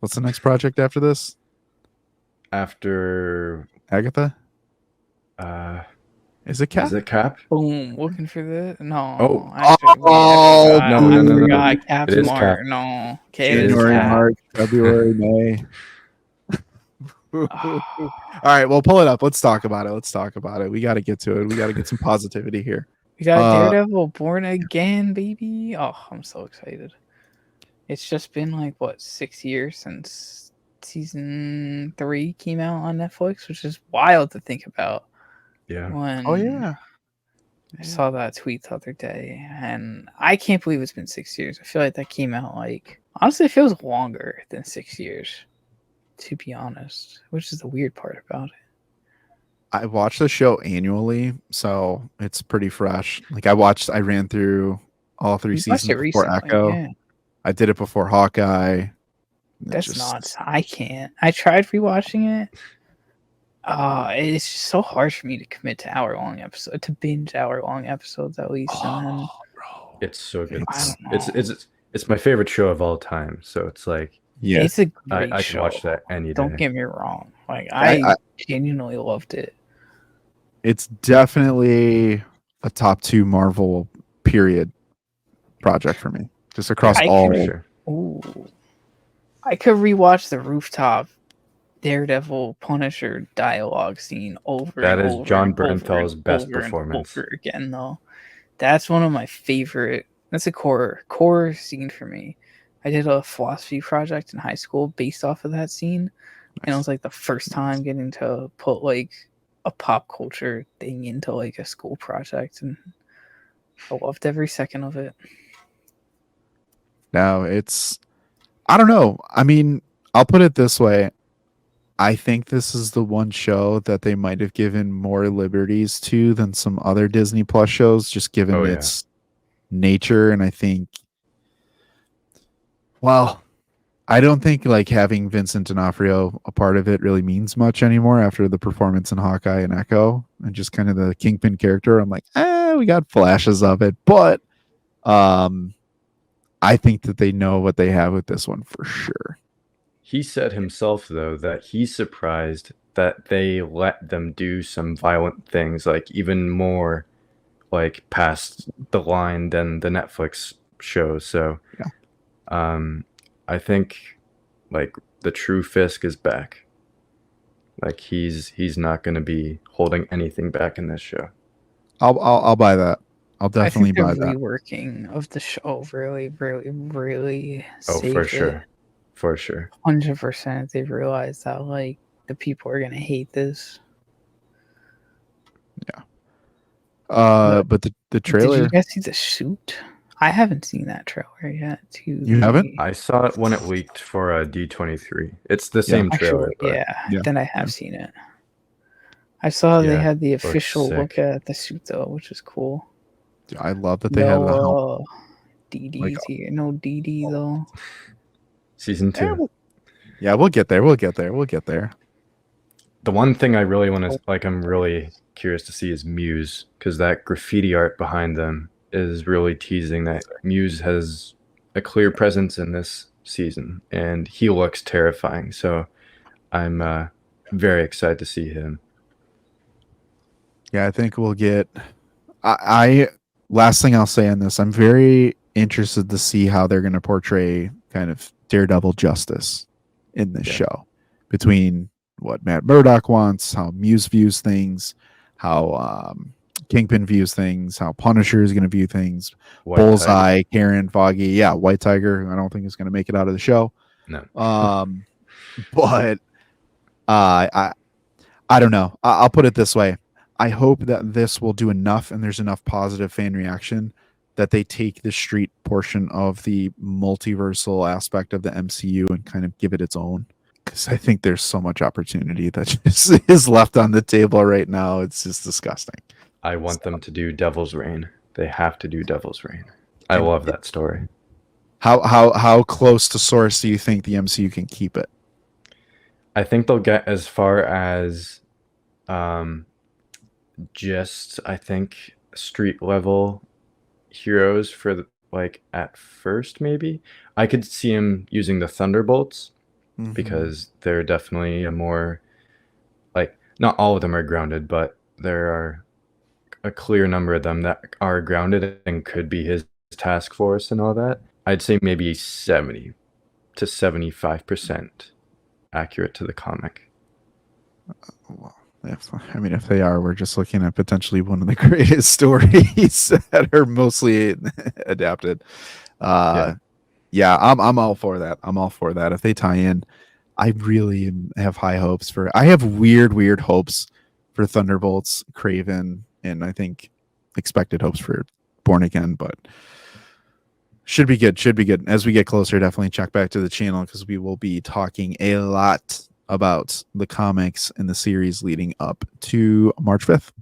What's the next project after this? After Agatha? uh Is it is Cap? it Cap? Boom, looking for the Oh, no. I Oh, forgot. no, I no, no, no, no. dude. forgot. Cap It is Cap. Smart. No, okay, It it is is January, Cap. March, February, May. All right, well, pull it up. Let's talk about it. We got to get to it. We got to get some positivity here. We got Uh, Daredevil Born Again, baby. Oh, I'm so excited. It's just been like what 6 years since season 3 came out on Netflix, which is wild to think about. Yeah. When oh yeah. I saw that tweet the other day, and I can't believe it's been 6 years. I feel like that came out like honestly, it feels longer than 6 years, to be honest. Which is the weird part about it. I watch the show annually, so it's pretty fresh. Like I ran through all 3 You watched seasons it before recently, Echo. yeah. I did it before Hawkeye. That's nuts. I can't. I tried rewatching it. It's just so hard for me to commit to hour-long episodes, to binge hour-long episodes at least, and then bro. It's so good. I don't know. It's my favorite show of all time. So it's like Yeah. It's a great I show. can watch that any day. Don't get me wrong. Like I- I genuinely loved it. It's definitely a top 2 Marvel period project for me. Just across I all. For could- sure. Ooh. I could rewatch the rooftop Daredevil Punisher dialogue scene over That and is over John and over Bernthal's and best over and performance. over again though. That's one of my favorite. That's a core scene for me. I did a philosophy project in high school based off of that scene, and it was like the first time getting to put like a pop culture thing into like a school project, and I loved every second of it. Now it's I don't know. I mean, I'll put it this way. I think this is the one show that they might have given more liberties to than some other Disney Plus shows, just given Oh, yeah. its nature. And I think, well, I don't think like having Vincent D'Onofrio a part of it really means much anymore after the performance in Hawkeye and Echo and just kind of the Kingpin character. I'm like, we got flashes of it, but I think that they know what they have with this one for sure. He said himself though that he's surprised that they let them do some violent things, like even more like past the line than the Netflix shows. So I think like the true Fisk is back. Like he's not going to be holding anything back in this show. I'll buy that. I'll I definitely think the buy that. reworking of the show really Oh, saved for it. sure. For sure. 100%. They've realized that like the people are gonna hate this. But the trailer. Did you guys see the suit? I haven't seen that trailer yet. You haven't? I saw it when it leaked for D23. It's the same trailer. Actually, But Yeah. then I have seen it. I saw they Yeah, had the looks official sick. look at the suit though, which is cool. I love that they have the helmet. No DD's Like- here. No DD though. Season 2. Yeah, we'll get there. We'll get there. The one thing I really want to I'm really curious to see is Muse, because that graffiti art behind them is really teasing that Muse has a clear presence in this season, and he looks terrifying. So I'm very excited to see him. Yeah, I think we'll get. I last thing I'll say on this, I'm very interested to see how they're going to portray kind of Daredevil justice in this show, between what Matt Murdock wants, how Muse views things, how Kingpin views things, how Punisher is going to view things, White Bullseye, Tiger. Karen, Foggy, yeah, White Tiger. I don't think is going to make it out of the show. No. But I don't know. I'll put it this way. I hope that this will do enough, and there's enough positive fan reaction that they take the street portion of the multiversal aspect of the MCU and kind of give it its own. Because I think there's so much opportunity that just is left on the table right now. It's just disgusting. I want them to do Devil's Reign. They have to do Devil's Reign. I love that story. How close to source do you think the MCU can keep it? I think they'll get as far as just I think street level heroes for the, like at first maybe. I could see him using the Thunderbolts Mhm. because they're definitely a more, like, not all of them are grounded, but there are a clear number of them that are grounded and could be his task force and all that. I'd say maybe 70 to 75% accurate to the comic. Well, I mean, if they are, we're just looking at potentially one of the greatest stories that are mostly adapted. Yeah, I'm all for that. I'm all for that. If they tie in, I really have high hopes for. I have weird hopes for Thunderbolts, Craven, and I think expected hopes for Born Again, but should be good. Should be good. As we get closer, definitely check back to the channel because we will be talking a lot about the comics and the series leading up to March 5th.